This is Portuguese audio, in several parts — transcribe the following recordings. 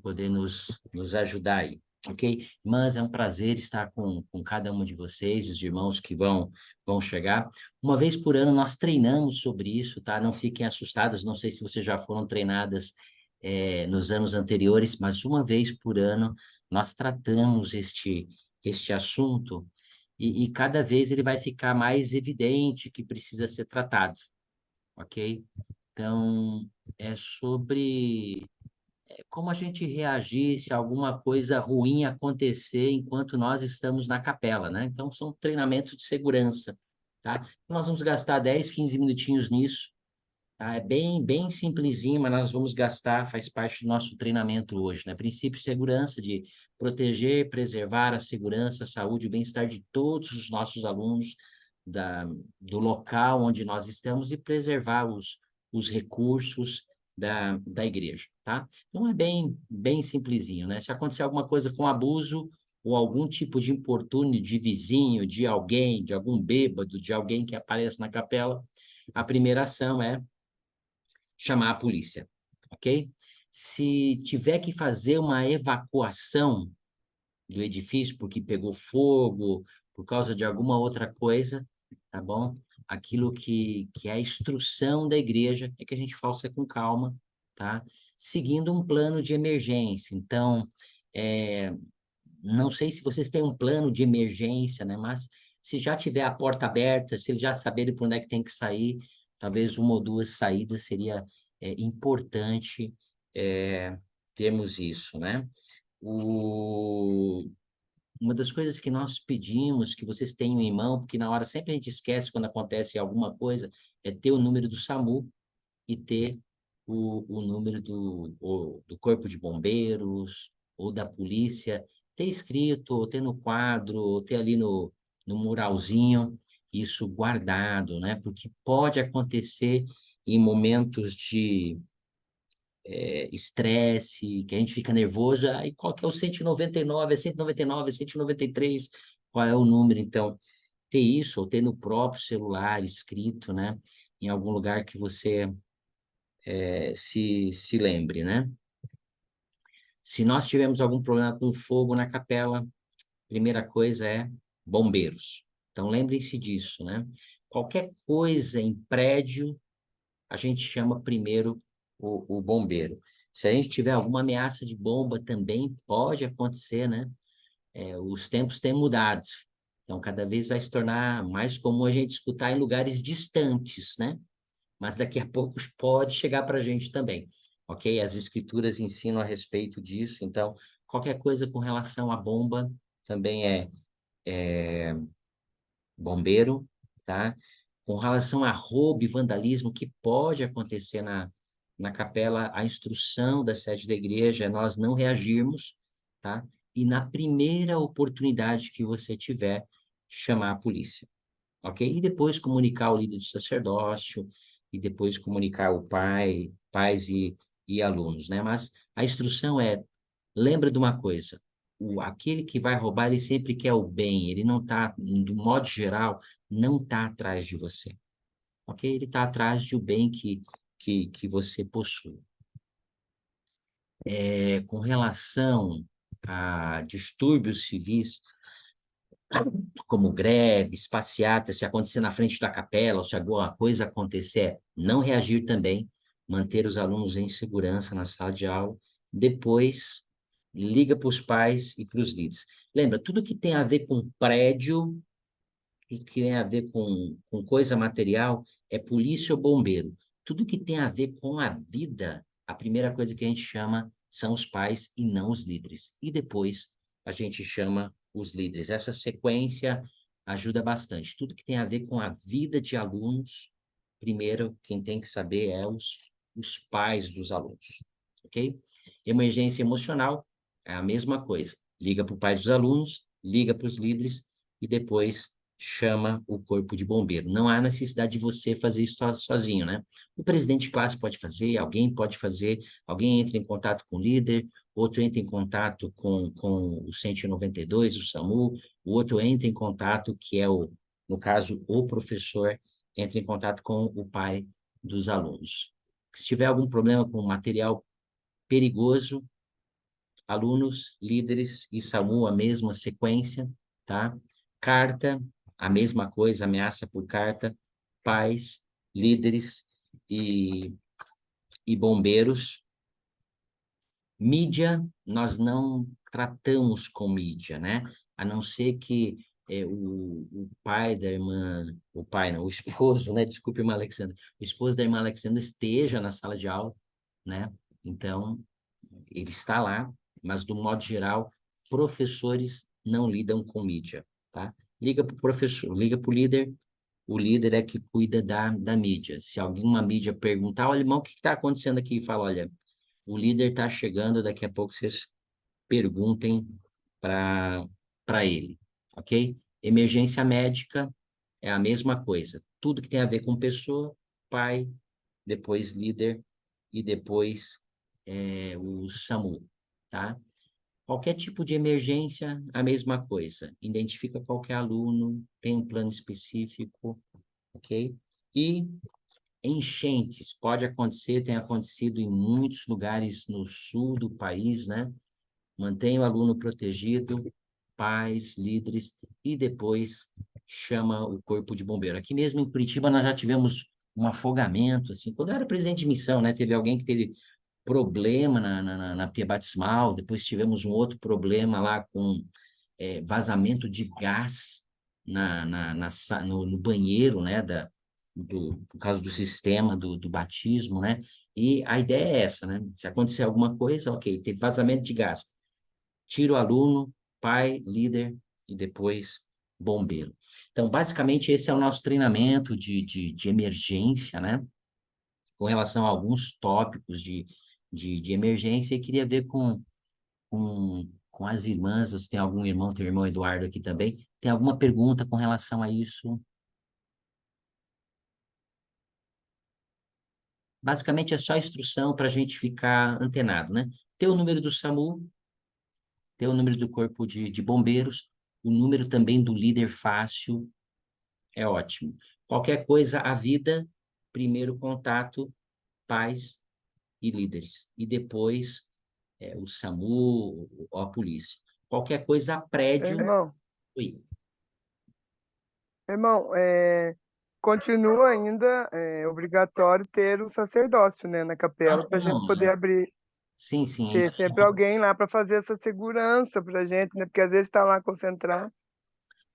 poder nos ajudar aí, ok? Mas é um prazer estar com cada um de vocês, os irmãos que vão chegar. Uma vez por ano nós treinamos sobre isso, tá? Não fiquem assustadas, não sei se vocês já foram treinadas nos anos anteriores, mas uma vez por ano nós tratamos este assunto e cada vez ele vai ficar mais evidente que precisa ser tratado, ok? Então, é sobre como a gente reagir se alguma coisa ruim acontecer enquanto nós estamos na capela, né? Então, são treinamentos de segurança, tá? Nós vamos gastar 10, 15 minutinhos nisso, tá? É bem simplesinho, mas nós vamos gastar, faz parte do nosso treinamento hoje, né? Princípio de segurança, de proteger, preservar a segurança, a saúde e o bem-estar de todos os nossos alunos, da, do local onde nós estamos e preservar os recursos da igreja, tá? Então é bem simplesinho, né? Se acontecer alguma coisa com abuso ou algum tipo de importúnio de vizinho, de alguém, de algum bêbado, de alguém que apareça na capela, a primeira ação é chamar a polícia, ok? Se tiver que fazer uma evacuação do edifício porque pegou fogo, por causa de alguma outra coisa, tá bom? Aquilo que é a instrução da igreja é que a gente faça com calma, tá? Seguindo um plano de emergência. Então, é, não sei se vocês têm um plano de emergência, né? Mas se já tiver a porta aberta, se eles já saberem por onde é que tem que sair, talvez uma ou duas saídas seria importante termos isso, né? O... Uma das coisas que nós pedimos que vocês tenham em mão, porque na hora sempre a gente esquece quando acontece alguma coisa, é ter o número do SAMU e ter o número do Corpo de Bombeiros ou da polícia, ter escrito, ou ter no quadro, ou ter ali no muralzinho, isso guardado, né? Porque pode acontecer em momentos de estresse, que a gente fica nervoso, aí qual que é o 199, é 199, é 193, qual é o número? Então, ter isso, ou ter no próprio celular escrito, né? Em algum lugar que você se lembre, né? Se nós tivermos algum problema com fogo na capela, primeira coisa é bombeiros. Então, lembrem-se disso, né? Qualquer coisa em prédio, a gente chama primeiro o bombeiro. Se a gente tiver alguma ameaça de bomba também, pode acontecer, né? Os tempos têm mudado. Então, cada vez vai se tornar mais comum a gente escutar em lugares distantes, né? Mas daqui a pouco pode chegar para a gente também, ok? As escrituras ensinam a respeito disso, então qualquer coisa com relação à bomba também é bombeiro, tá? Com relação a roubo e vandalismo que pode acontecer na capela, a instrução da sede da igreja é nós não reagirmos, tá? E na primeira oportunidade que você tiver, chamar a polícia, ok? E depois comunicar o líder do sacerdócio, e depois comunicar o pai, pais e alunos, né? Mas a instrução lembra de uma coisa, aquele que vai roubar, ele sempre quer o bem, ele não está, do modo geral, não está atrás de você, ok? Ele está atrás de o bem que você possui. Com relação a distúrbios civis, como greves, passeatas, se acontecer na frente da capela, ou se alguma coisa acontecer, não reagir também, manter os alunos em segurança na sala de aula. Depois, liga para os pais e para os líderes. Lembra, tudo que tem a ver com prédio, tudo que tem a ver com coisa material, é polícia ou bombeiro. Tudo que tem a ver com a vida, a primeira coisa que a gente chama são os pais e não os líderes. E depois a gente chama os líderes. Essa sequência ajuda bastante. Tudo que tem a ver com a vida de alunos, primeiro quem tem que saber é os pais dos alunos, ok? Emergência emocional é a mesma coisa. Liga para os pais dos alunos, liga para os líderes e depois chama o corpo de bombeiro. Não há necessidade de você fazer isso sozinho, né? O presidente de classe pode fazer, alguém pode fazer, alguém entra em contato com o líder, outro entra em contato com o 192, o SAMU, o outro entra em contato, que é no caso, o professor entra em contato com o pai dos alunos. Se tiver algum problema com material perigoso, Alunos, líderes e SAMU, a mesma sequência, tá? Carta, a mesma coisa, ameaça por carta. Pais, líderes e, e bombeiros. Mídia, nós não tratamos com mídia, né? A não ser que o pai da irmã, o pai não, o esposo, né? Desculpe, irmã Alexandra. O esposo da irmã Alexandra esteja na sala de aula, né? Então, ele está lá, mas, do modo geral, professores não lidam com mídia, tá? Liga para o professor, liga para o líder é que cuida da mídia. Se alguma mídia perguntar, olha, irmão, o que está acontecendo aqui? Fala, olha, o líder está chegando, daqui a pouco vocês perguntem para ele, ok? Emergência médica é a mesma coisa. Tudo que tem a ver com pessoa, pai, depois líder e depois o SAMU, tá? Qualquer tipo de emergência, a mesma coisa. Identifica qualquer aluno, tem um plano específico, ok? E enchentes, pode acontecer, tem acontecido em muitos lugares no sul do país, né? Mantenha o aluno protegido, pais, líderes, e depois chama o corpo de bombeiro. Aqui mesmo em Curitiba nós já tivemos um afogamento, assim, quando eu era presidente de missão, né? Teve alguém que teve problema na pia batismal, depois tivemos um outro problema lá com vazamento de gás no banheiro, né, por causa do sistema do batismo, né? E a ideia é essa, né? Se acontecer alguma coisa, ok, teve vazamento de gás, tira o aluno, pai, líder e depois bombeiro. Então, basicamente, esse é o nosso treinamento de emergência, né? Com relação a alguns tópicos de emergência, e queria ver com as irmãs, você tem algum irmão, tem o irmão Eduardo aqui também, tem alguma pergunta com relação a isso? Basicamente é só instrução para a gente ficar antenado, né? Ter o número do SAMU, ter o número do corpo de bombeiros, o número também do líder fácil, é ótimo. Qualquer coisa, a vida, primeiro contato, pais e líderes, e depois o SAMU ou a polícia. Qualquer coisa, prédio. Irmão, Oi. irmão, continua ainda obrigatório ter o sacerdócio, né, na capela, Ah, para a gente não, poder abrir, sim, sim, é ter isso. sempre alguém lá para fazer essa segurança para a gente, né, porque às vezes está lá concentrado.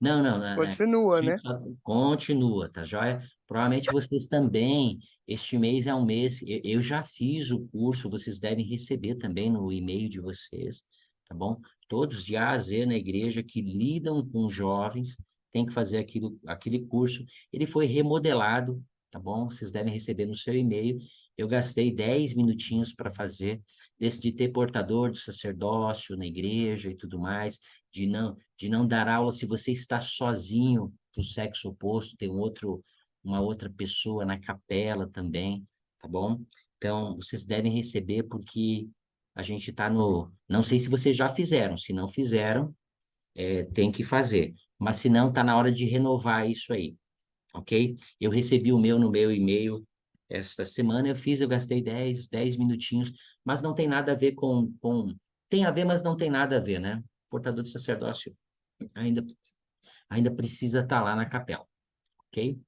Não, não, Continua, né? continua, tá joia? Provavelmente vocês também, este mês é um mês, eu já fiz o curso, vocês devem receber também no e-mail de vocês, tá bom? Todos de A a Z na igreja que lidam com jovens, tem que fazer aquele curso. Ele foi remodelado, tá bom? Vocês devem receber no seu e-mail. Eu gastei 10 minutinhos para fazer, de ter portador do sacerdócio na igreja e tudo mais, de não dar aula se você está sozinho para o sexo oposto, tem uma outra pessoa na capela também, tá bom? Então, vocês devem receber porque a gente está no. Não sei se vocês já fizeram, se não fizeram, tem que fazer. Mas se não, está na hora de renovar isso aí, ok? Eu recebi o meu no meu e-mail esta semana, eu gastei 10 minutinhos, mas não tem nada a ver Tem a ver, mas não tem nada a ver, né? Portador de sacerdócio ainda, ainda precisa estar lá na capela, ok?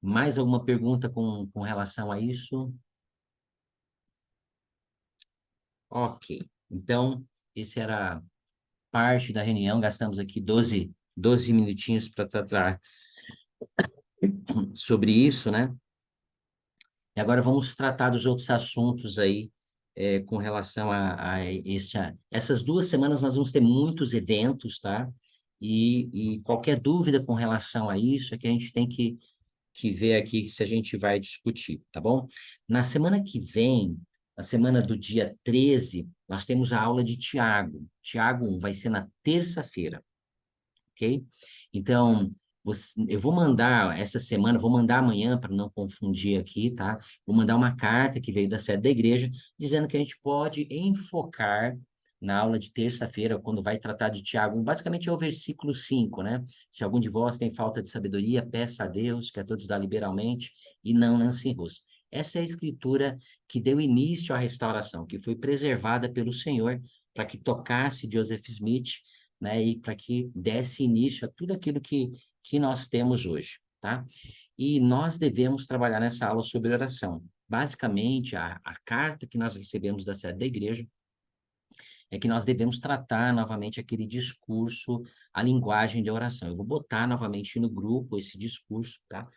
Mais alguma pergunta com relação a isso? Ok. Então, esse era parte da reunião. Gastamos aqui 12 minutinhos para tratar sobre isso, né? E agora vamos tratar dos outros assuntos aí, com relação essas 2 semanas nós vamos ter muitos eventos, tá? E qualquer dúvida com relação a isso é que a gente tem que ver aqui se a gente vai discutir, tá bom? Na semana que vem, na semana do dia 13, nós temos a aula de Tiago. Tiago 1 vai ser na terça-feira, ok? Então, eu vou mandar essa semana, vou mandar amanhã para não confundir aqui, tá? Vou mandar uma carta que veio da sede da igreja dizendo que a gente pode enfocar na aula de terça-feira, quando vai tratar de Tiago, basicamente é o versículo 5, né? Se algum de vós tem falta de sabedoria, peça a Deus, que a todos dá liberalmente, e não lance em rosto. Essa é a escritura que deu início à restauração, que foi preservada pelo Senhor para que tocasse Joseph Smith, né, e para que desse início a tudo aquilo que nós temos hoje, tá? E nós devemos trabalhar nessa aula sobre oração. Basicamente, a carta que nós recebemos da sede da igreja é que nós devemos tratar novamente aquele discurso, a linguagem de oração. Eu vou botar novamente no grupo esse discurso, tá?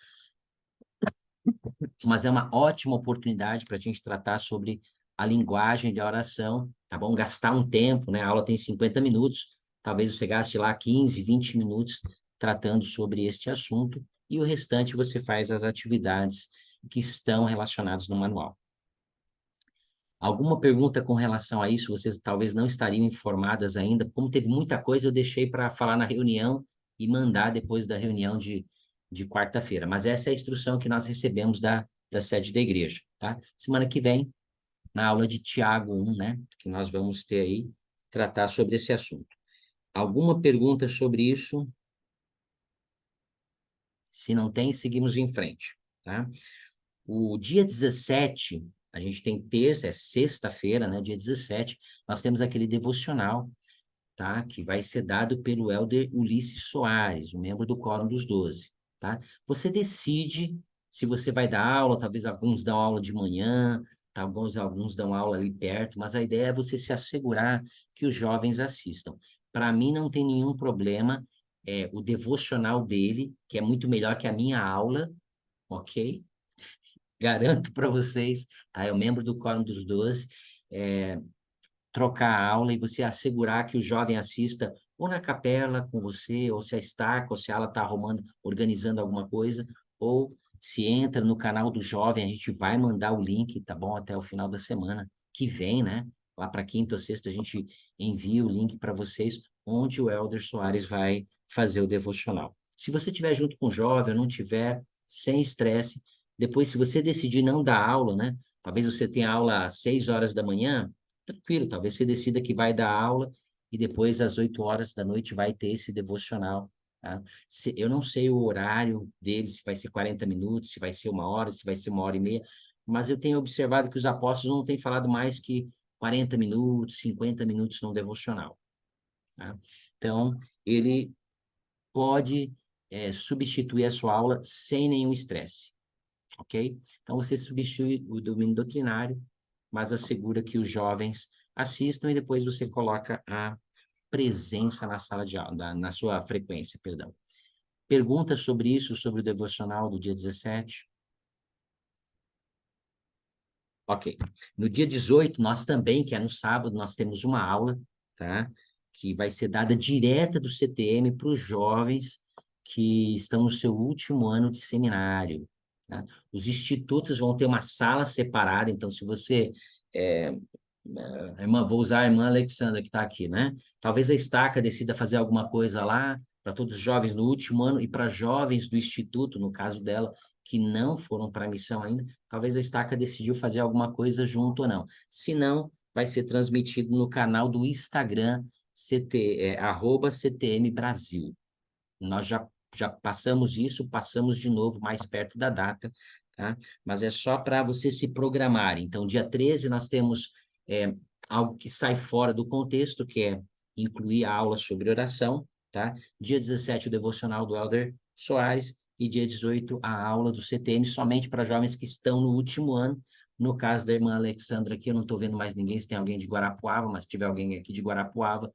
Mas é uma ótima oportunidade para a gente tratar sobre a linguagem de oração, tá bom? Gastar um tempo, né? A aula tem 50 minutos, talvez você gaste lá 15, 20 minutos tratando sobre este assunto, e o restante você faz as atividades que estão relacionadas no manual. Alguma pergunta com relação a isso? Vocês talvez não estariam informadas ainda. Como teve muita coisa, eu deixei para falar na reunião e mandar depois da reunião de quarta-feira. Mas essa é a instrução que nós recebemos da sede da igreja, tá? Semana que vem, na aula de Tiago 1, né? Que nós vamos ter aí, tratar sobre esse assunto. Alguma pergunta sobre isso? Se não tem, seguimos em frente, tá? O dia 17, a gente tem terça, é sexta-feira, né? Dia 17, nós temos aquele devocional, tá? Que vai ser dado pelo Elder Ulisses Soares, um membro do Quórum dos 12, tá? Você decide se você vai dar aula, talvez alguns dão aula de manhã, tá? Alguns dão aula ali perto, mas a ideia é você se assegurar que os jovens assistam. Para mim não tem nenhum problema, o devocional dele, que é muito melhor que a minha aula, ok? Garanto para vocês, tá? É o membro do Quórum dos 12, trocar a aula e você assegurar que o jovem assista ou na capela com você, ou se a estaca, ou se ela está arrumando, organizando alguma coisa, ou se entra no canal do jovem, a gente vai mandar o link, tá bom? Até o final da semana que vem, né? Lá para quinta ou sexta a gente envia o link para vocês, onde o Elder Soares vai fazer o devocional. Se você estiver junto com o jovem, ou não tiver, sem estresse, depois, se você decidir não dar aula, né? Talvez você tenha aula às 6 horas da manhã, tranquilo, talvez você decida que vai dar aula e depois às 8 horas da noite vai ter esse devocional, tá? Eu não sei o horário dele, se vai ser 40 minutos, se vai ser 1 hora, se vai ser 1 hora e meia, mas eu tenho observado que os apóstolos não têm falado mais que 40 minutos, 50 minutos no devocional, tá? Então, ele pode substituir a sua aula sem nenhum estresse, ok? Então, você substitui o domínio doutrinário, mas assegura que os jovens assistam e depois você coloca a presença na sala de aula, na sua frequência, perdão. Perguntas sobre isso, sobre o devocional do dia 17? Ok. No dia 18, nós também, que é no sábado, nós temos uma aula, tá? Que vai ser dada direta do CTM para os jovens que estão no seu último ano de seminário, tá? Os institutos vão ter uma sala separada, então se você vou usar a irmã Alexandra que está aqui, né? Talvez a Estaca decida fazer alguma coisa lá para todos os jovens no último ano e para jovens do instituto, no caso dela, que não foram para a missão ainda, talvez a Estaca decidiu fazer alguma coisa junto ou não. Se não, vai ser transmitido no canal do Instagram, @CTM Brasil. Nós já passamos isso, passamos de novo mais perto da data, tá? Mas é só para você se programar. Então, dia 13 nós temos algo que sai fora do contexto, que é incluir a aula sobre oração, tá? Dia 17, o devocional do Elder Soares, e dia 18, a aula do CTM, somente para jovens que estão no último ano. No caso da irmã Alexandra aqui, eu não estou vendo mais ninguém, se tem alguém de Guarapuava, mas se tiver alguém aqui de Guarapuava,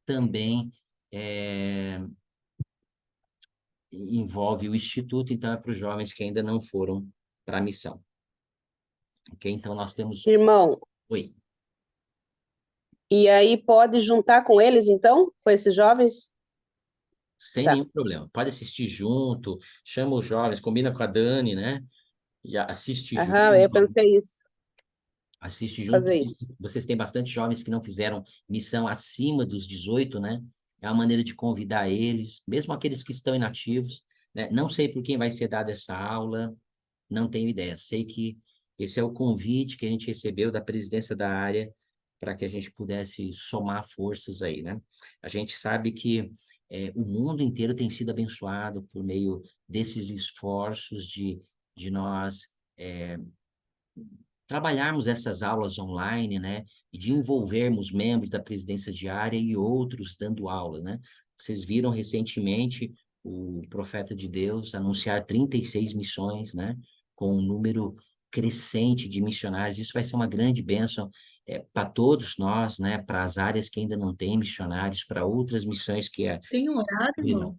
também envolve o Instituto, então é para os jovens que ainda não foram para a missão. Ok? Então nós temos. Irmão, Oi. e aí pode juntar com eles, então? Com esses jovens? Sem Tá. nenhum problema. Pode assistir junto, chama os jovens, combina com a Dani, né? E assiste Aham, eu junto, pensei isso, assiste junto. fazer isso. Vocês têm bastante jovens que não fizeram missão acima dos 18, né? É uma maneira de convidar eles, mesmo aqueles que estão inativos, né? Não sei por quem vai ser dada essa aula, não tenho ideia. Sei que esse é o convite que a gente recebeu da presidência da área para que a gente pudesse somar forças aí, né? A gente sabe que o mundo inteiro tem sido abençoado por meio desses esforços de nós trabalharmos essas aulas online, né? E de envolvermos membros da presidência diária e outros dando aula, né? Vocês viram recentemente o profeta de Deus anunciar 36 missões, né? Com um número crescente de missionários. Isso vai ser uma grande bênção para todos nós, né? Para as áreas que ainda não têm missionários, para outras missões que é... Tem horário, irmão?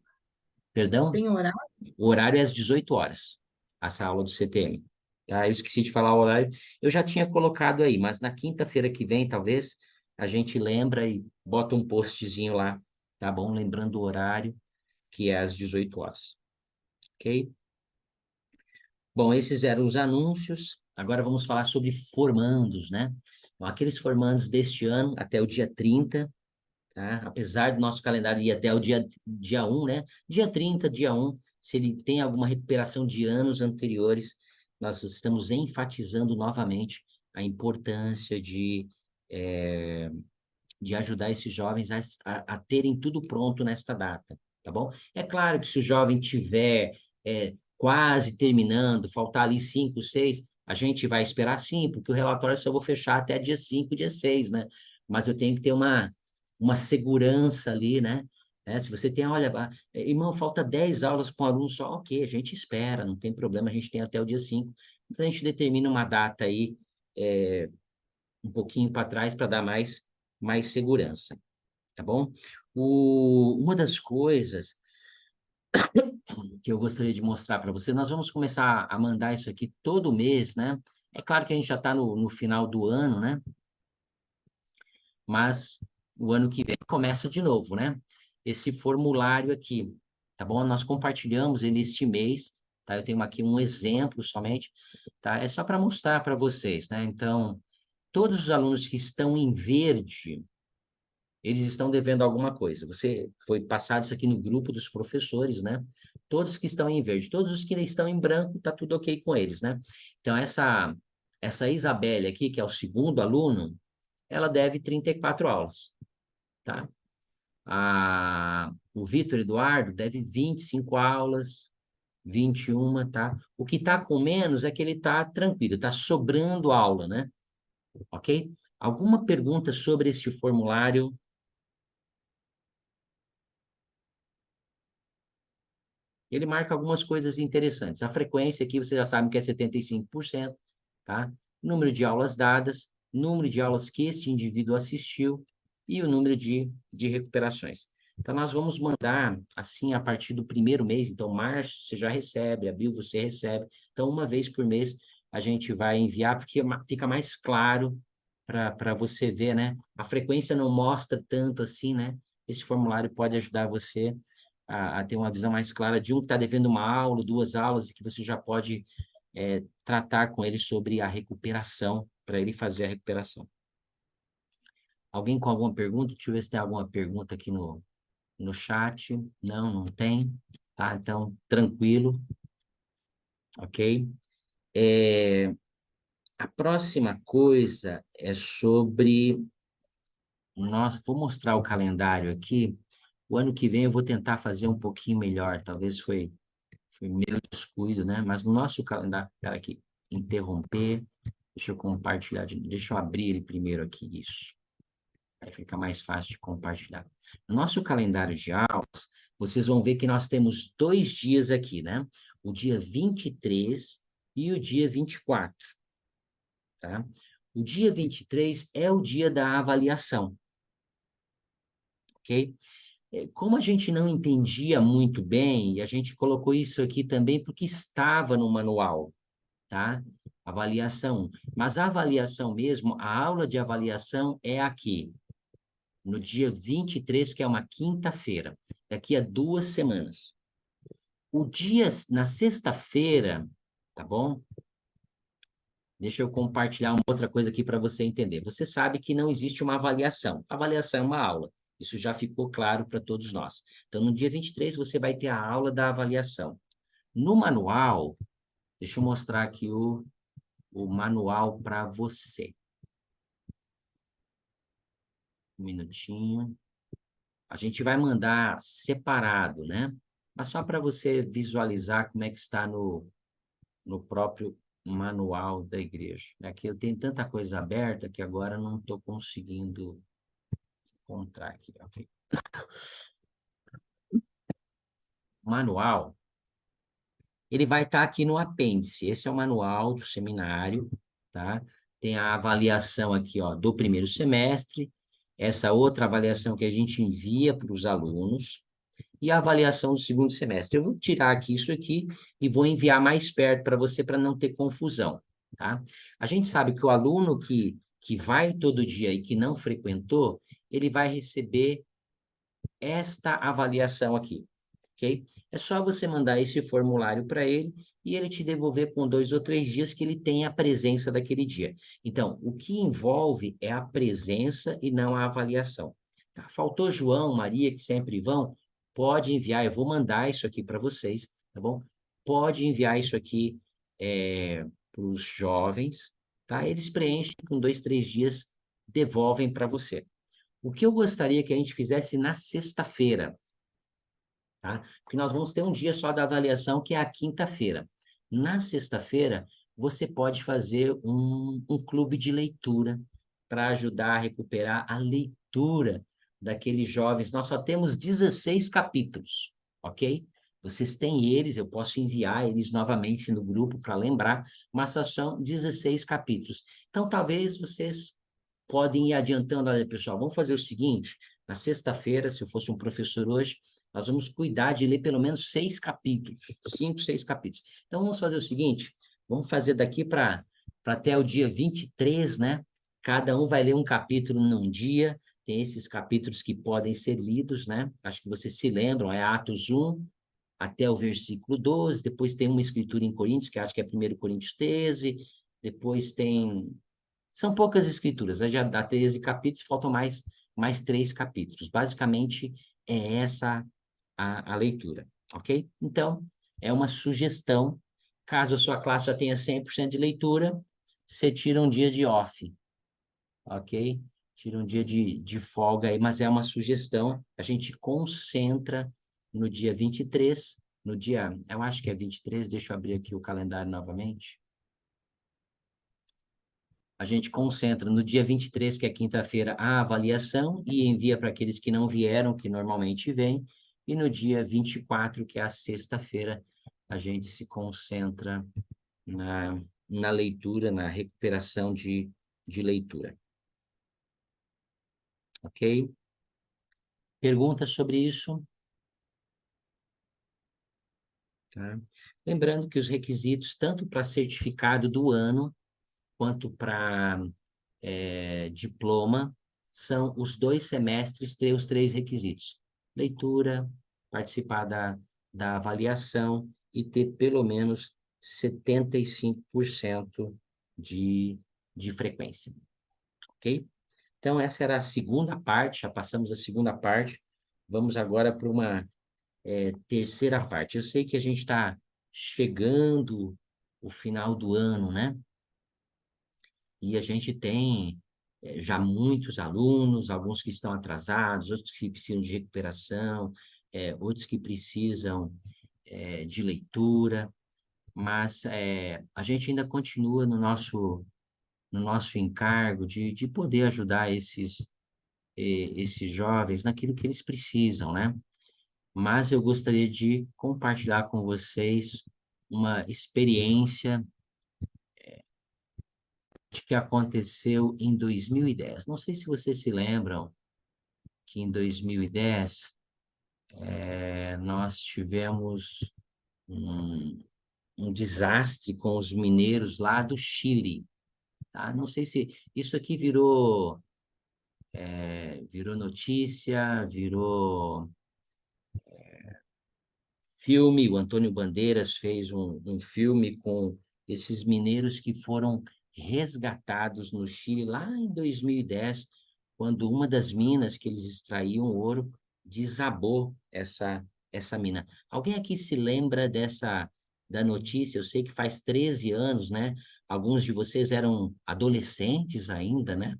Perdão? Tem horário? O horário é às 18 horas, essa aula do CTM. Tá? Eu esqueci de falar o horário. Eu já tinha colocado aí, mas na quinta-feira que vem, talvez, a gente lembra e bota um postzinho lá, tá bom? Lembrando o horário, que é às 18 horas. Ok? Bom, esses eram os anúncios. Agora vamos falar sobre formandos, né? Então, aqueles formandos deste ano, até o dia 30, tá? Apesar do nosso calendário ir até o dia 1, né? Dia 30, dia 1, se ele tem alguma recuperação de anos anteriores, nós estamos enfatizando novamente a importância de ajudar esses jovens a terem tudo pronto nesta data, tá bom? É claro que se o jovem tiver quase terminando, faltar ali 5, 6, a gente vai esperar sim, porque o relatório eu só vou fechar até dia 5, dia 6, né? Mas eu tenho que ter uma segurança ali, né? Se você tem, olha, irmão, falta 10 aulas com um aluno só, ok, a gente espera, não tem problema, a gente tem até o dia 5. Então, a gente determina uma data aí, um pouquinho para trás, para dar mais segurança, tá bom? Uma das coisas que eu gostaria de mostrar para você, nós vamos começar a mandar isso aqui todo mês, né? É claro que a gente já está no final do ano, né? Mas o ano que vem começa de novo, né? Esse formulário aqui, tá bom? Nós compartilhamos ele este mês, tá? Eu tenho aqui um exemplo somente, tá? É só para mostrar para vocês, né? Então, todos os alunos que estão em verde, eles estão devendo alguma coisa. Você foi passado isso aqui no grupo dos professores, né? Todos que estão em verde, todos os que estão em branco, tá tudo ok com eles, né? Então, essa Isabelle aqui, que é o segundo aluno, ela deve 34 aulas, tá? O Vitor Eduardo deve 25 aulas, 21, tá? O que tá com menos é que ele tá tranquilo, tá sobrando aula, né? Ok? Alguma pergunta sobre este formulário? Ele marca algumas coisas interessantes. A frequência aqui você já sabe que é 75%, tá? Número de aulas dadas, número de aulas que este indivíduo assistiu e o número de recuperações. Então, nós vamos mandar, assim, a partir do primeiro mês. Então, março você já recebe, abril você recebe. Então, uma vez por mês a gente vai enviar, porque fica mais claro para você ver, né? A frequência não mostra tanto assim, né? Esse formulário pode ajudar você a ter uma visão mais clara de um que está devendo uma aula, 2 aulas, e que você já pode tratar com ele sobre a recuperação, para ele fazer a recuperação. Alguém com alguma pergunta? Deixa eu ver se tem alguma pergunta aqui no chat. Não, não tem. Tá, então, tranquilo. Ok? A próxima coisa é sobre... Nossa, vou mostrar o calendário aqui. O ano que vem eu vou tentar fazer um pouquinho melhor. Talvez foi meu descuido, né? Mas no nosso calendário, espera aqui, interromper, deixa eu compartilhar, deixa eu abrir ele primeiro aqui, isso. Aí fica mais fácil de compartilhar. No nosso calendário de aulas, vocês vão ver que nós temos 2 dias aqui, né? O dia 23 e o dia 24, tá? O dia 23 é o dia da avaliação, ok? Como a gente não entendia muito bem, e a gente colocou isso aqui também porque estava no manual, tá? Avaliação. Mas a avaliação mesmo, a aula de avaliação é aqui, no dia 23, que é uma quinta-feira, daqui a 2 semanas. Na sexta-feira, tá bom? Deixa eu compartilhar uma outra coisa aqui para você entender. Você sabe que não existe uma avaliação. Avaliação é uma aula. Isso já ficou claro para todos nós. Então, no dia 23, você vai ter a aula da avaliação. No manual, deixa eu mostrar aqui o manual para você. Um minutinho. A gente vai mandar separado, né? Mas só para você visualizar como é que está no próprio manual da igreja. Aqui eu tenho tanta coisa aberta que agora não estou conseguindo encontrar aqui. Ok. Manual, ele vai estar aqui no apêndice. Esse é o manual do seminário, tá? Tem a avaliação aqui, ó, do primeiro semestre, essa outra avaliação que a gente envia para os alunos, e a avaliação do segundo semestre. Eu vou tirar aqui isso aqui e vou enviar mais perto para você para não ter confusão, tá? A gente sabe que o aluno que vai todo dia e que não frequentou, ele vai receber esta avaliação aqui, ok? É só você mandar esse formulário para ele e ele te devolver com 2 ou 3 dias que ele tem a presença daquele dia. Então, o que envolve é a presença e não a avaliação. Tá? Faltou João, Maria, que sempre vão, pode enviar, eu vou mandar isso aqui para vocês, tá bom? Pode enviar isso aqui para os jovens, tá? Eles preenchem com 2, 3 dias, devolvem para você. O que eu gostaria que a gente fizesse na sexta-feira, tá? Porque nós vamos ter um dia só da avaliação, que é a quinta-feira. Na sexta-feira, você pode fazer um clube de leitura para ajudar a recuperar a leitura daqueles jovens. Nós só temos 16 capítulos, ok? Vocês têm eles, eu posso enviar eles novamente no grupo para lembrar, mas só são 16 capítulos. Então, talvez vocês podem ir adiantando, olha, pessoal, vamos fazer o seguinte, na sexta-feira, se eu fosse um professor hoje, nós vamos cuidar de ler pelo menos 6 capítulos, 5, 6 capítulos. Então, vamos fazer o seguinte, vamos fazer daqui para até o dia 23, né? Cada um vai ler um capítulo num dia, tem esses capítulos que podem ser lidos, né? Acho que vocês se lembram, é Atos 1 até o versículo 12, depois tem uma escritura em Coríntios, que acho que é 1 Coríntios 13, depois tem são poucas escrituras, né? Já dá 13 capítulos, faltam mais 3 capítulos. Basicamente, é essa a leitura, ok? Então, é uma sugestão. Caso a sua classe já tenha 100% de leitura, você tira um dia de off, ok? Tira um dia de folga aí, mas é uma sugestão. A gente concentra no dia 23, no dia, eu acho que é 23, deixa eu abrir aqui o calendário novamente. A gente concentra no dia 23, que é quinta-feira, a avaliação e envia para aqueles que não vieram, que normalmente vêm, e no dia 24, que é a sexta-feira, a gente se concentra na leitura, na recuperação de leitura. Ok? Perguntas sobre isso? Tá? Lembrando que os requisitos, tanto para certificado do ano, quanto para diploma, são os 2 semestres ter os 3 requisitos: leitura, participar da avaliação e ter pelo menos 75% de frequência, ok? Então, essa era a segunda parte, já passamos a segunda parte, vamos agora para uma terceira parte. Eu sei que a gente está chegando o final do ano, né? E a gente tem já muitos alunos, alguns que estão atrasados, outros que precisam de recuperação, outros que precisam de leitura, mas a gente ainda continua no nosso encargo de poder ajudar esses jovens naquilo que eles precisam, né? Mas eu gostaria de compartilhar com vocês uma experiência que aconteceu em 2010. Não sei se vocês se lembram que em 2010 nós tivemos um desastre com os mineiros lá do Chile, tá? Não sei se isso aqui virou notícia, virou filme. O Antônio Bandeiras fez um filme com esses mineiros que foram resgatados no Chile lá em 2010, quando uma das minas que eles extraíam ouro desabou essa mina. Alguém aqui se lembra da notícia? Eu sei que faz 13 anos, né? Alguns de vocês eram adolescentes ainda, né?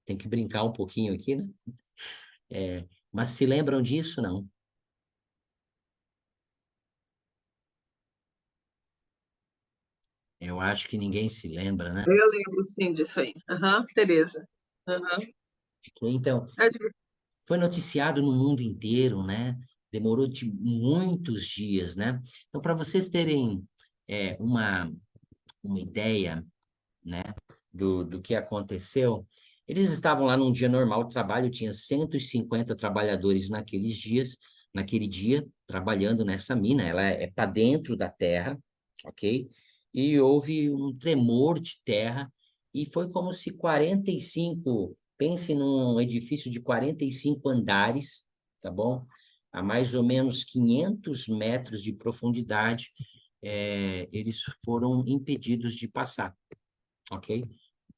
Tem que brincar um pouquinho aqui, né? Mas se lembram disso, não? Eu acho que ninguém se lembra, né? Eu lembro, sim, disso aí. Aham, Tereza. Aham. Então, É de- foi noticiado no mundo inteiro, né? Demorou de muitos dias, né? Então, para vocês terem uma ideia, né, do que aconteceu, eles estavam lá num dia normal de trabalho, tinha 150 trabalhadores naquele dia, trabalhando nessa mina, ela é para dentro da terra, ok? E houve um tremor de terra, e foi como se 45, pense num edifício de 45 andares, tá bom? A mais ou menos 500 metros de profundidade, eles foram impedidos de passar, ok?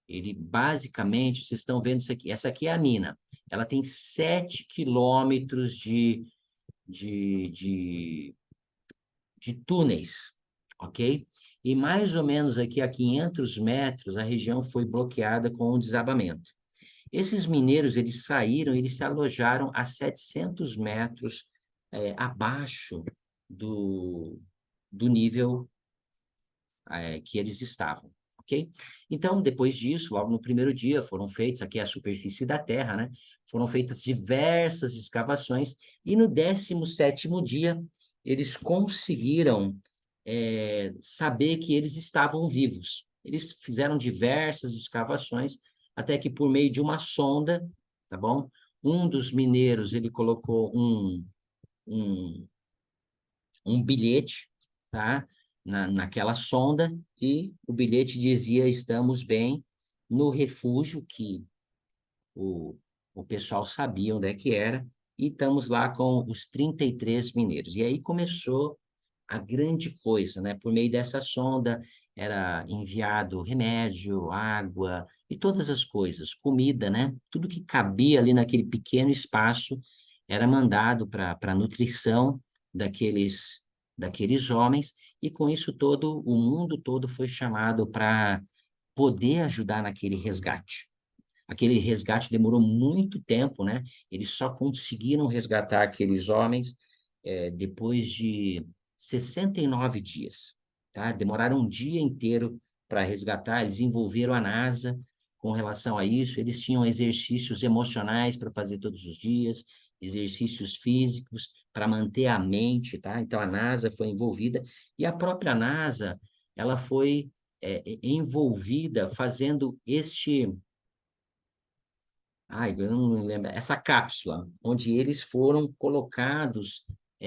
Ele basicamente, vocês estão vendo isso aqui, essa aqui é a mina. Ela tem 7 quilômetros de, de, de túneis, ok? E mais ou menos aqui a 500 metros, a região foi bloqueada com um desabamento. Esses mineiros, eles saíram, eles se alojaram a 700 metros abaixo do nível que eles estavam, ok? Então, depois disso, logo no primeiro dia, foram feitos, aqui é a superfície da Terra, né? Foram feitas diversas escavações, e no 17º dia, eles conseguiram saber que eles estavam vivos. Eles fizeram diversas escavações, até que por meio de uma sonda, tá bom? Um dos mineiros, ele colocou um, um bilhete, tá? Naquela sonda, e o bilhete dizia: estamos bem no refúgio, que o, o pessoal sabia onde é que era, e estamos lá com os 33 mineiros. E aí começou a grande coisa, né? Por meio dessa sonda era enviado remédio, água e todas as coisas, comida, né? Tudo que cabia ali naquele pequeno espaço era mandado para a nutrição daqueles homens, e com isso todo o mundo todo foi chamado para poder ajudar naquele resgate. Aquele resgate demorou muito tempo, né? Eles só conseguiram resgatar aqueles homens depois de 69 dias, tá? Demoraram um dia inteiro para resgatar, eles envolveram a NASA com relação a isso, eles tinham exercícios emocionais para fazer todos os dias, exercícios físicos para manter a mente, tá? Então a NASA foi envolvida, e a própria NASA, ela foi envolvida fazendo eu não me lembro, essa cápsula, onde eles foram colocados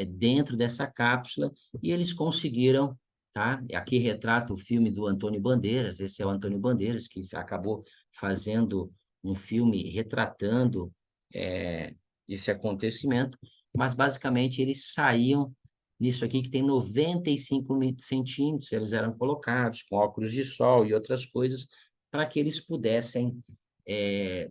dentro dessa cápsula, e eles conseguiram, tá? Aqui retrata o filme do Antônio Bandeiras, esse é o Antônio Bandeiras, que acabou fazendo um filme retratando esse acontecimento, mas basicamente eles saíam nisso aqui, que tem 95 centímetros, eles eram colocados com óculos de sol e outras coisas, para que eles pudessem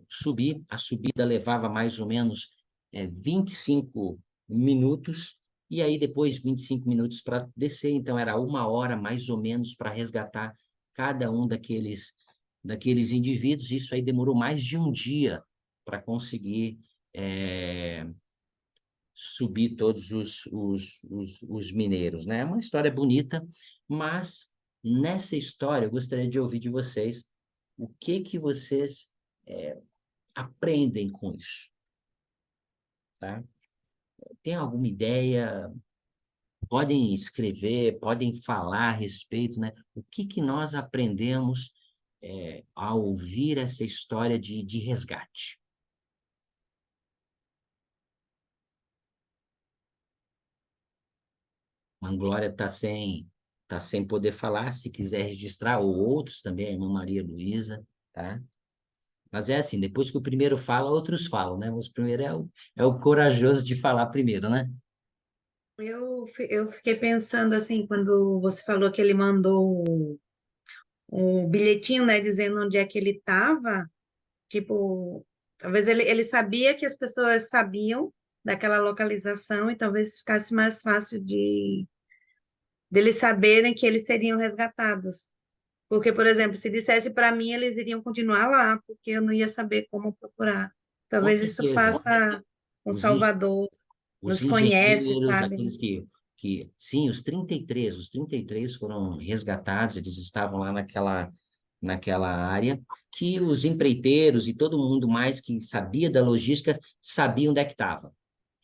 subir. A subida levava mais ou menos 25 minutos, e aí depois 25 minutos para descer, então era 1 hora mais ou menos para resgatar cada um daqueles indivíduos. Isso aí demorou mais de um dia para conseguir subir todos os mineiros, né? É uma história bonita, mas nessa história eu gostaria de ouvir de vocês o que vocês aprendem com isso, tá? Tem alguma ideia? Podem escrever, podem falar a respeito, né? O que nós aprendemos ao ouvir essa história de resgate? Manglória tá sem poder falar, se quiser registrar, ou outros também, a irmã Maria Luísa, tá? Mas é assim, depois que o primeiro fala, outros falam, né? Mas o primeiro é o corajoso de falar primeiro, né? Eu fiquei pensando assim, quando você falou que ele mandou o bilhetinho, né, dizendo onde é que ele estava, tipo, talvez ele sabia que as pessoas sabiam daquela localização e talvez ficasse mais fácil de deles saberem que eles seriam resgatados. Porque, por exemplo, se dissesse para mim, eles iriam continuar lá, porque eu não ia saber como procurar. Com Talvez isso certeza. faça um Os, en- Salvador os nos conhece, engenheiros, sabe? aqueles que que, sim, os 33 foram resgatados, eles estavam lá naquela área, que os empreiteiros e todo mundo mais que sabia da logística sabiam onde é que estava,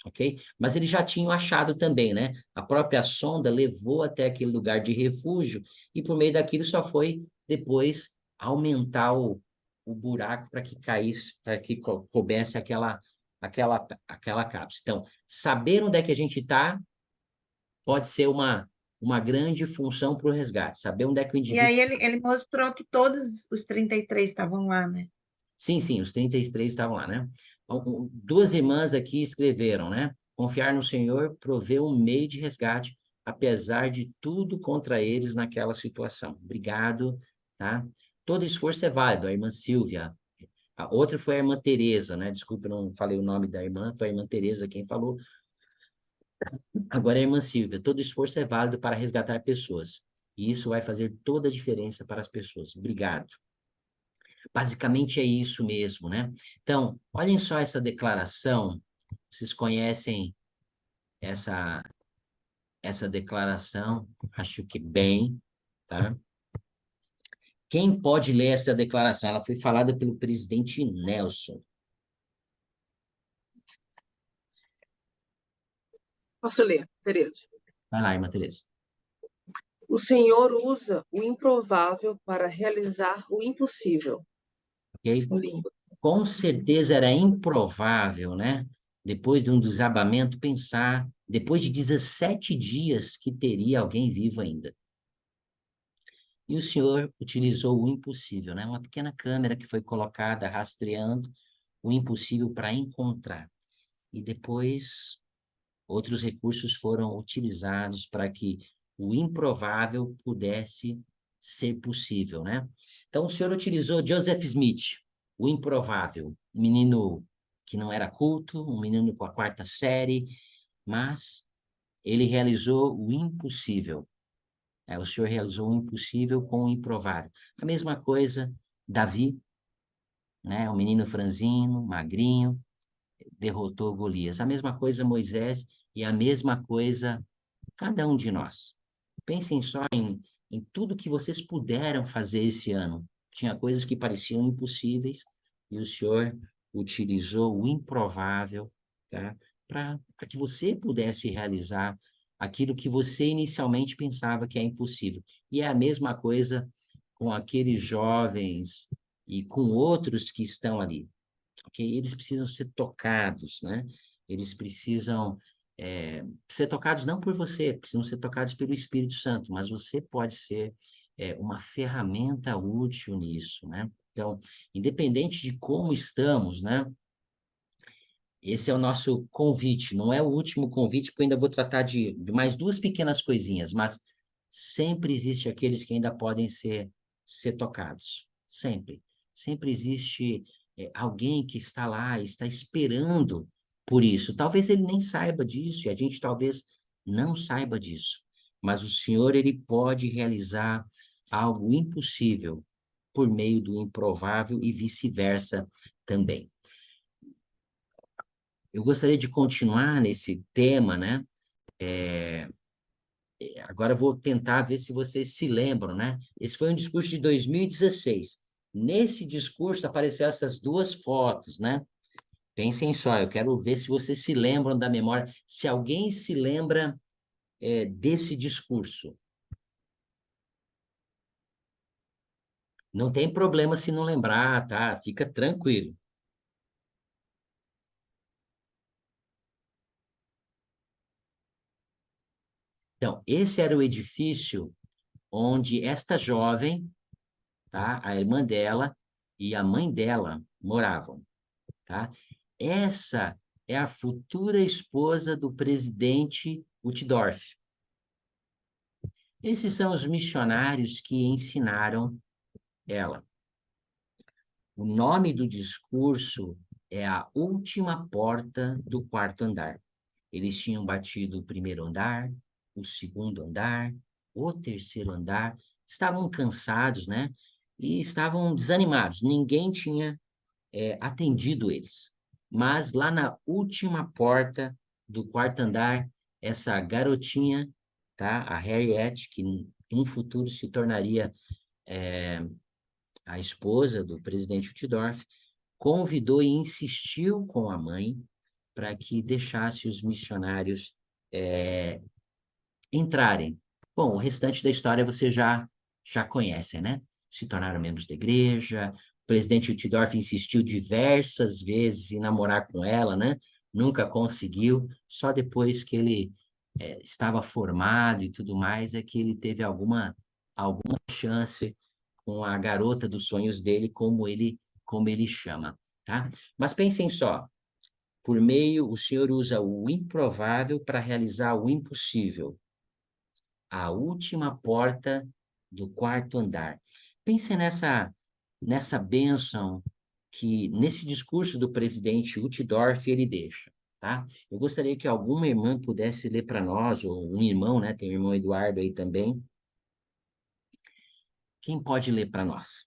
ok? Mas eles já tinham achado também, né? A própria sonda levou até aquele lugar de refúgio e por meio daquilo só foi depois aumentar o buraco para que caísse, para que coubesse aquela cápsula. Então, saber onde é que a gente está pode ser uma grande função para o resgate, saber onde é que o E indivíduo... aí ele mostrou que todos os 33 estavam lá, né? Sim, os 33 estavam lá, né? Duas irmãs aqui escreveram, né? Confiar no Senhor provê um meio de resgate, apesar de tudo contra eles naquela situação. Obrigado, tá? Todo esforço é válido, a irmã Silvia. A outra foi a irmã Tereza, né? Desculpa, não falei o nome da irmã, foi a irmã Tereza quem falou. Agora é a irmã Silvia. Todo esforço é válido para resgatar pessoas. E isso vai fazer toda a diferença para as pessoas. Obrigado. Basicamente é isso mesmo, né? Então, olhem só essa declaração. Vocês conhecem essa, essa declaração? Acho que bem, tá? Quem pode ler essa declaração? Ela foi falada pelo presidente Nelson. Posso ler, Tereza? Vai lá, irmã Teresa. O Senhor usa o improvável para realizar o impossível. Ok? Lindo. Com certeza era improvável, né? Depois de um desabamento, pensar, depois de 17 dias, que teria alguém vivo ainda. E o senhor utilizou o impossível, né? Uma pequena câmera que foi colocada rastreando o impossível para encontrar. E depois, outros recursos foram utilizados para que o improvável pudesse ser possível, né? Então, o senhor utilizou Joseph Smith, o improvável, um menino que não era culto, um menino com a quarta série, mas ele realizou o impossível. O senhor realizou o impossível com o improvável. A mesma coisa, Davi, né? O menino franzino, magrinho, derrotou Golias. A mesma coisa, Moisés, e a mesma coisa, cada um de nós. Pensem só em tudo que vocês puderam fazer esse ano. Tinha coisas que pareciam impossíveis, e o senhor utilizou o improvável, tá? Para que você pudesse realizar aquilo que você inicialmente pensava que é impossível. E é a mesma coisa com aqueles jovens e com outros que estão ali, ok? Eles precisam ser tocados, né? Eles precisam ser tocados não por você, precisam ser tocados pelo Espírito Santo, mas você pode ser uma ferramenta útil nisso, né? Então, independente de como estamos, né? Esse é o nosso convite, não é o último convite, porque eu ainda vou tratar de mais duas pequenas coisinhas, mas sempre existe aqueles que ainda podem ser tocados, sempre. Sempre existe alguém que está lá, está esperando por isso. Talvez ele nem saiba disso, e a gente talvez não saiba disso, mas o Senhor, ele pode realizar algo impossível por meio do improvável e vice-versa também. Eu gostaria de continuar nesse tema, né? Agora eu vou tentar ver se vocês se lembram, né? Esse foi um discurso de 2016. Nesse discurso apareceram essas duas fotos, né? Pensem só, eu quero ver se vocês se lembram da memória, se alguém se lembra desse discurso. Não tem problema se não lembrar, tá? Fica tranquilo. Então, esse era o edifício onde esta jovem, tá? A irmã dela e a mãe dela moravam, tá? Essa é a futura esposa do presidente Uchtdorf. Esses são os missionários que ensinaram ela. O nome do discurso é A Última Porta do Quarto Andar. Eles tinham batido o primeiro andar, o segundo andar, o terceiro andar, estavam cansados, né? E estavam desanimados. Ninguém tinha atendido eles. Mas lá na última porta do quarto andar, essa garotinha, tá? A Harriet, que no futuro se tornaria a esposa do presidente Uchtdorf, convidou e insistiu com a mãe para que deixasse os missionários entrarem. Bom, o restante da história você já conhece, né? Se tornaram membros da igreja, o presidente Uchtdorf insistiu diversas vezes em namorar com ela, né? Nunca conseguiu, só depois que ele estava formado e tudo mais, é que ele teve alguma chance com a garota dos sonhos dele, como ele chama, tá? Mas pensem só, por meio, o Senhor usa o improvável para realizar o impossível. A última porta do quarto andar. Pense nessa bênção que, nesse discurso do presidente Uchtdorf, ele deixa, tá? Eu gostaria que alguma irmã pudesse ler para nós, ou um irmão, né? Tem o irmão Eduardo aí também. Quem pode ler para nós?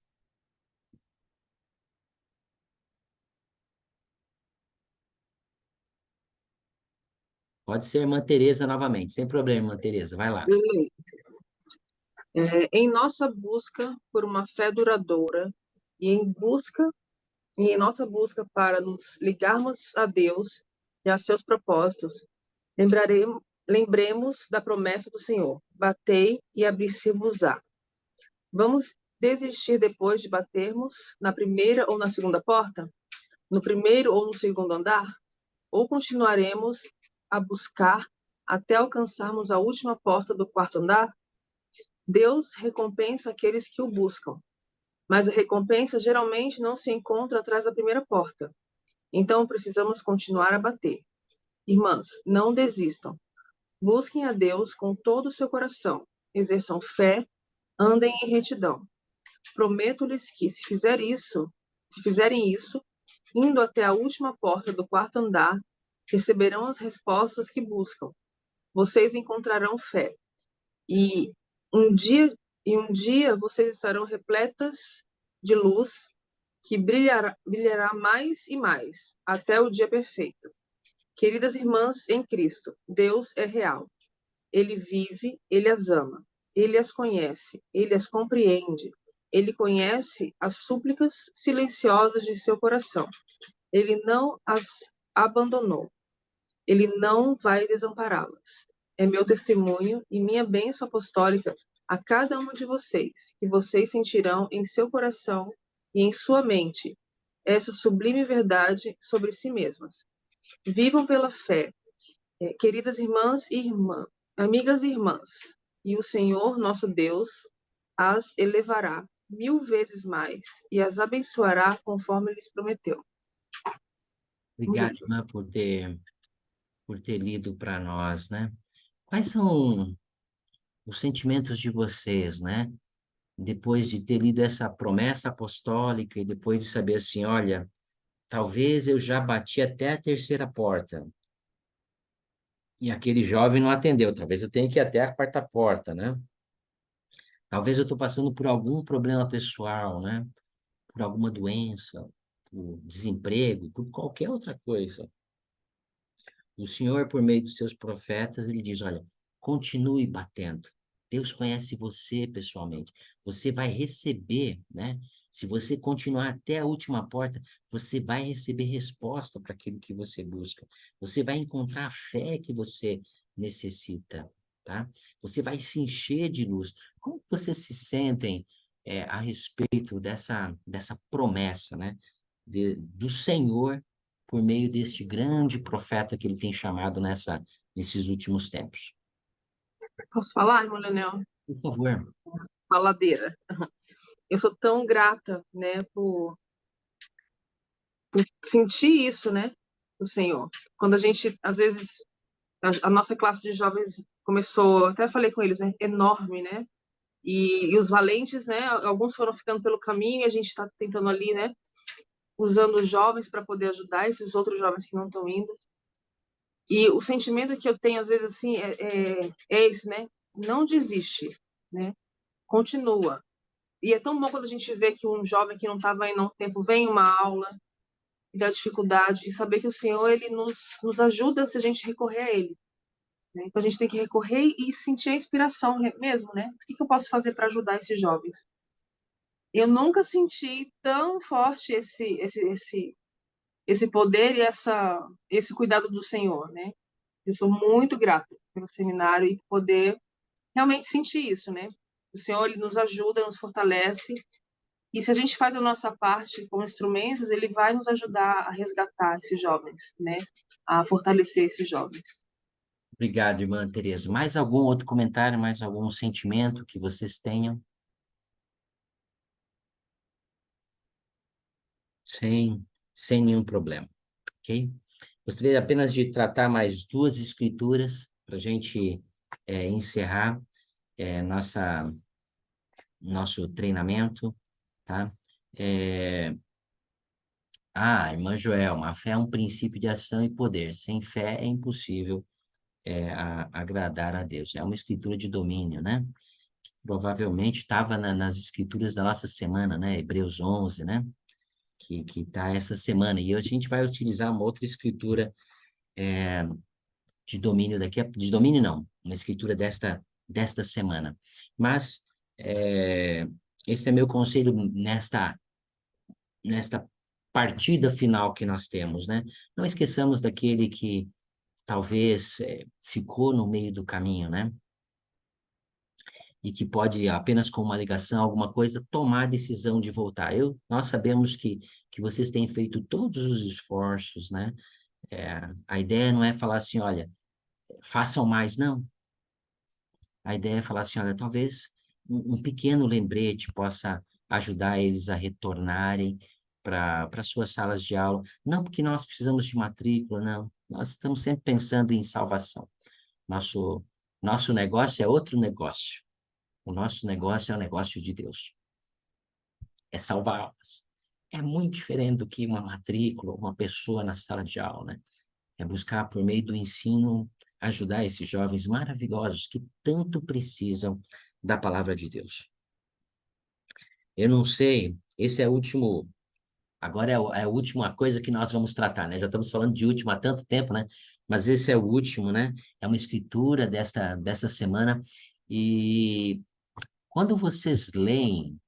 Pode ser a irmã Tereza novamente, sem problema, irmã Tereza, vai lá. Em nossa busca por uma fé duradoura e em nossa busca para nos ligarmos a Deus e a seus propósitos, lembremos da promessa do Senhor: batei e abrir-se-vos-á. Vamos desistir depois de batermos na primeira ou na segunda porta? No primeiro ou no segundo andar? Ou continuaremos a buscar até alcançarmos a última porta do quarto andar? Deus recompensa aqueles que o buscam, mas a recompensa geralmente não se encontra atrás da primeira porta. Então precisamos continuar a bater. Irmãs, não desistam. Busquem a Deus com todo o seu coração. Exerçam fé, andem em retidão. Prometo-lhes que se fizerem isso, indo até a última porta do quarto andar, receberão as respostas que buscam. Vocês encontrarão fé. E um dia vocês estarão repletas de luz que brilhará mais e mais, até o dia perfeito. Queridas irmãs em Cristo, Deus é real. Ele vive, ele as ama, ele as conhece, ele as compreende. Ele conhece as súplicas silenciosas de seu coração. Ele não as abandonou. Ele não vai desampará-las. É meu testemunho e minha bênção apostólica a cada uma de vocês, que vocês sentirão em seu coração e em sua mente essa sublime verdade sobre si mesmas. Vivam pela fé, queridas irmãs e amigas e irmãs, e o Senhor, nosso Deus, as elevará 1000 vezes mais e as abençoará conforme lhes prometeu. Obrigado, irmã, por ter lido para nós, né? Quais são os sentimentos de vocês, né? Depois de ter lido essa promessa apostólica e depois de saber assim, olha, talvez eu já bati até a terceira porta e aquele jovem não atendeu, talvez eu tenha que ir até a quarta porta, né? Talvez eu estou passando por algum problema pessoal, né? Por alguma doença, por desemprego, por qualquer outra coisa. O Senhor, por meio dos seus profetas, ele diz, olha, continue batendo. Deus conhece você pessoalmente. Você vai receber, né? Se você continuar até a última porta, você vai receber resposta para aquilo que você busca. Você vai encontrar a fé que você necessita, tá? Você vai se encher de luz. Como vocês se sentem a respeito dessa promessa, né? Do Senhor por meio deste grande profeta que ele tem chamado nesses últimos tempos? Posso falar, irmão Leonel? Por favor. Faladeira. Eu sou tão grata, né, por sentir isso, né, do Senhor. Quando a gente, às vezes, a nossa classe de jovens começou, até falei com eles, né, enorme, né, e os valentes, né, alguns foram ficando pelo caminho e a gente está tentando ali, né, usando os jovens para poder ajudar esses outros jovens que não estão indo. E o sentimento que eu tenho, às vezes, assim, é esse, né, não desiste, né, continua. E é tão bom quando a gente vê que um jovem que não estava indo há um tempo vem uma aula e dá dificuldade, e saber que o Senhor ele nos ajuda se a gente recorrer a Ele. né? Então, a gente tem que recorrer e sentir a inspiração mesmo, né? O que que eu posso fazer para ajudar esses jovens? Eu nunca senti tão forte esse poder e esse cuidado do Senhor, né? Eu sou muito grata pelo seminário e poder realmente sentir isso, né? O Senhor, ele nos ajuda, nos fortalece, e se a gente faz a nossa parte com instrumentos, ele vai nos ajudar a resgatar esses jovens, né? A fortalecer esses jovens. Obrigado, irmã Tereza. Mais algum outro comentário, mais algum sentimento que vocês tenham? Sem nenhum problema, ok? Gostaria apenas de tratar mais duas escrituras para a gente encerrar nosso treinamento, tá? Irmã Joelma, a fé é um princípio de ação e poder. Sem fé é impossível agradar a Deus. É uma escritura de domínio, né? Provavelmente estava nas escrituras da nossa semana, né? Hebreus 11, né? Que está essa semana. E hoje a gente vai utilizar uma outra escritura de domínio de domínio não, uma escritura desta semana. Mas esse é meu conselho nesta partida final que nós temos, né? Não esqueçamos daquele que talvez ficou no meio do caminho, né? E que pode, apenas com uma ligação, alguma coisa, tomar a decisão de voltar. Nós sabemos que vocês têm feito todos os esforços, né? A ideia não é falar assim, olha, façam mais, não. A ideia é falar assim, olha, talvez um pequeno lembrete possa ajudar eles a retornarem para suas salas de aula. Não porque nós precisamos de matrícula, não. Nós estamos sempre pensando em salvação. Nosso negócio é outro negócio. O nosso negócio é o negócio de Deus. É salvar almas. É muito diferente do que uma matrícula, uma pessoa na sala de aula, né? É buscar, por meio do ensino, ajudar esses jovens maravilhosos que tanto precisam da palavra de Deus. Eu não sei, esse é o último, agora é a última coisa que nós vamos tratar, né? Já estamos falando de último há tanto tempo, né? Mas esse é o último, né? É uma escritura dessa semana. E quando vocês leem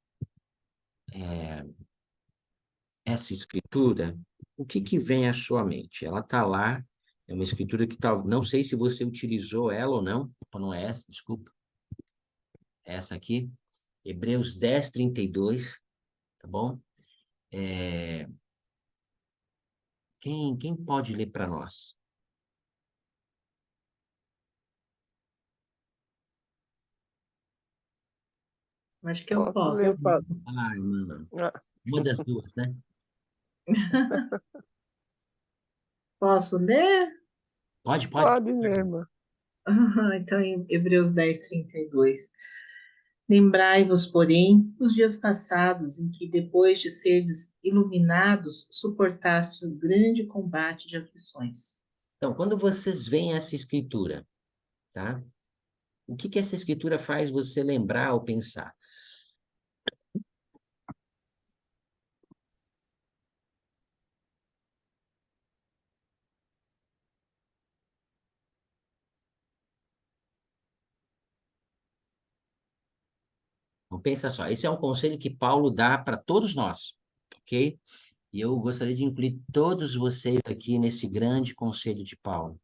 essa escritura, o que vem à sua mente? Ela está lá, é uma escritura que não sei se você utilizou ela ou não, ou não é essa, desculpa, é essa aqui, Hebreus 10, 32, tá bom? Quem pode ler para nós? Acho que eu Posso posso. ler? Eu posso. Irmã, Ah, uma das duas, né? Posso ler? Pode. pode ler, irmã. Então, em Hebreus 10, 32. Lembrai-vos, porém, os dias passados, em que, depois de serdes iluminados, suportastes grande combate de aflições. Então, quando vocês veem essa escritura, tá? O que essa escritura faz você lembrar ou pensar? Então, pensa só, esse é um conselho que Paulo dá para todos nós, ok? E eu gostaria de incluir todos vocês aqui nesse grande conselho de Paulo.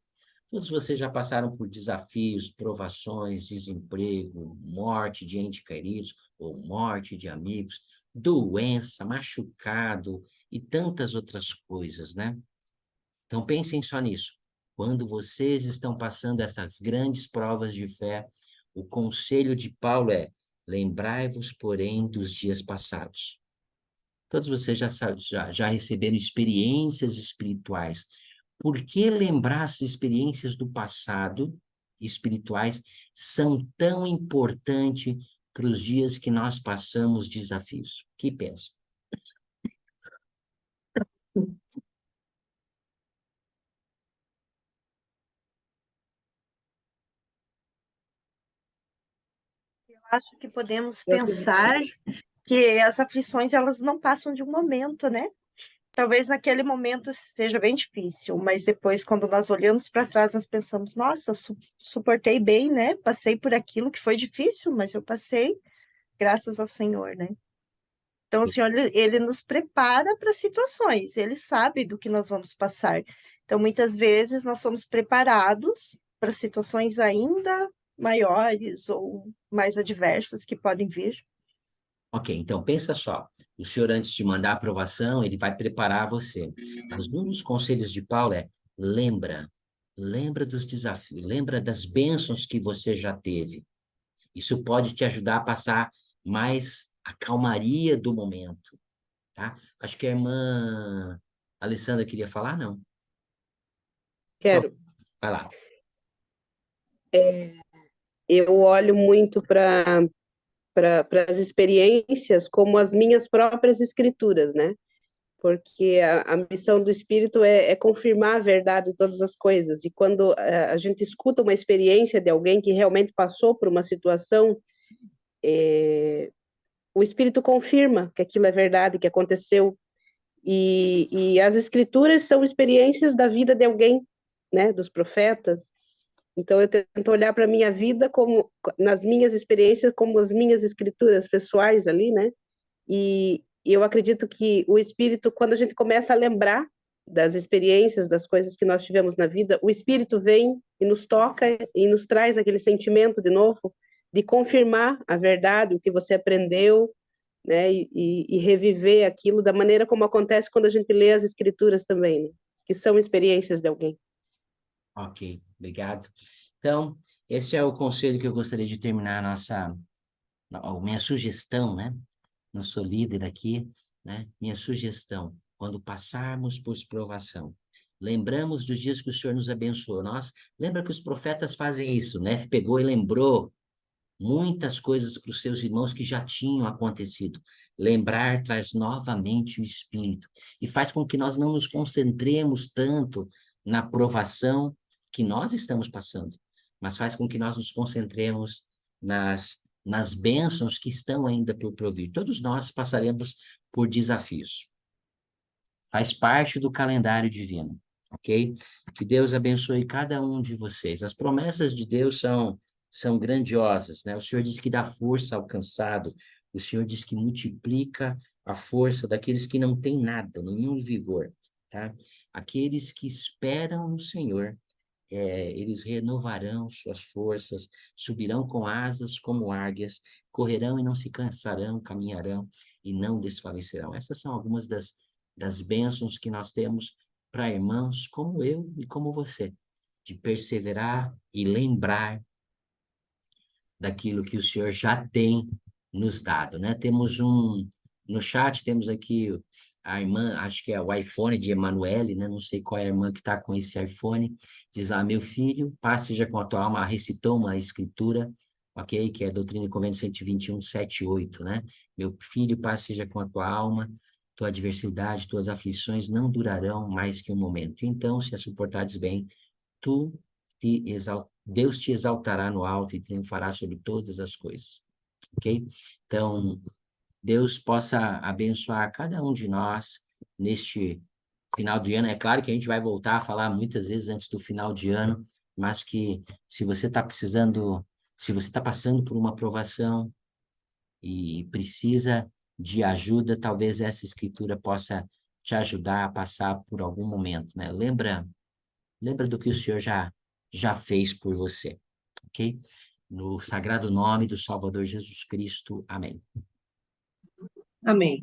Todos vocês já passaram por desafios, provações, desemprego, morte de entes queridos, ou morte de amigos, doença, machucado e tantas outras coisas, né? Então pensem só nisso. Quando vocês estão passando essas grandes provas de fé, o conselho de Paulo é: lembrai-vos, porém, dos dias passados. Todos vocês já receberam experiências espirituais. Por que lembrar as experiências do passado espirituais são tão importantes para os dias que nós passamos desafios? Que pensa? Acho que podemos Eu pensar que as aflições elas não passam de um momento, né? talvez naquele momento seja bem difícil, mas depois, quando nós olhamos para trás, nós pensamos, nossa, eu suportei bem, né? Passei por aquilo que foi difícil, mas eu passei graças ao Senhor, né? Então, o Senhor, ele nos prepara para situações, ele sabe do que nós vamos passar. Então, muitas vezes, nós somos preparados para situações ainda maiores ou mais adversas que podem vir. Ok, então pensa só. O Senhor, antes de mandar a aprovação, ele vai preparar você. Mas um dos conselhos de Paulo é: lembra dos desafios, lembra das bênçãos que você já teve. Isso pode te ajudar a passar mais a calmaria do momento, tá? Acho que a irmã Alessandra queria falar, não? Quero. Vai lá. Eu olho muito para as experiências como as minhas próprias escrituras, né? Porque a missão do Espírito é confirmar a verdade de todas as coisas. E quando a gente escuta uma experiência de alguém que realmente passou por uma situação, o Espírito confirma que aquilo é verdade, que aconteceu. E as Escrituras são experiências da vida de alguém, né? Dos profetas. Então, eu tento olhar para a minha vida como, nas minhas experiências, como as minhas escrituras pessoais ali, né? E eu acredito que o Espírito, quando a gente começa a lembrar das experiências, das coisas que nós tivemos na vida, o Espírito vem e nos toca e nos traz aquele sentimento de novo, de confirmar a verdade, o que você aprendeu, né? E reviver aquilo da maneira como acontece quando a gente lê as Escrituras também, né? Que são experiências de alguém. Ok, obrigado. Então, esse é o conselho que eu gostaria de terminar a minha sugestão, né? Não sou líder aqui, né? Minha sugestão, quando passarmos por provação, lembramos dos dias que o Senhor nos abençoou. Lembra que os profetas fazem isso, né? Pegou e lembrou muitas coisas para os seus irmãos que já tinham acontecido. Lembrar traz novamente o Espírito e faz com que nós não nos concentremos tanto na provação que nós estamos passando, mas faz com que nós nos concentremos nas bênçãos que estão ainda por provir. Todos nós passaremos por desafios. Faz parte do calendário divino, ok? Que Deus abençoe cada um de vocês. As promessas de Deus são grandiosas, né? O Senhor diz que dá força ao cansado, o Senhor diz que multiplica a força daqueles que não têm nada, nenhum vigor, tá? Aqueles que esperam no Senhor, eles renovarão suas forças, subirão com asas como águias, correrão e não se cansarão, caminharão e não desfalecerão. Essas são algumas das bênçãos que nós temos para irmãos como eu e como você, de perseverar e lembrar daquilo que o Senhor já tem nos dado, né? No chat temos aqui a irmã, acho que é o iPhone de Emanuele, né? Não sei qual é a irmã que está com esse iPhone. Diz lá: meu filho, paz seja com a tua alma, recitou uma escritura, ok? Que é a Doutrina e Convênio 121, 7 e 8, né? Meu filho, paz seja com a tua alma, tua adversidade, tuas aflições não durarão mais que um momento. Então, se a suportares bem, Deus te exaltará no alto e triunfará sobre todas as coisas, ok? Então, Deus possa abençoar cada um de nós neste final de ano. É claro que a gente vai voltar a falar muitas vezes antes do final de ano, mas que se você está passando por uma provação e precisa de ajuda, talvez essa escritura possa te ajudar a passar por algum momento, né? Lembra do que o Senhor já fez por você, ok? No sagrado nome do Salvador Jesus Cristo. Amém. Amém.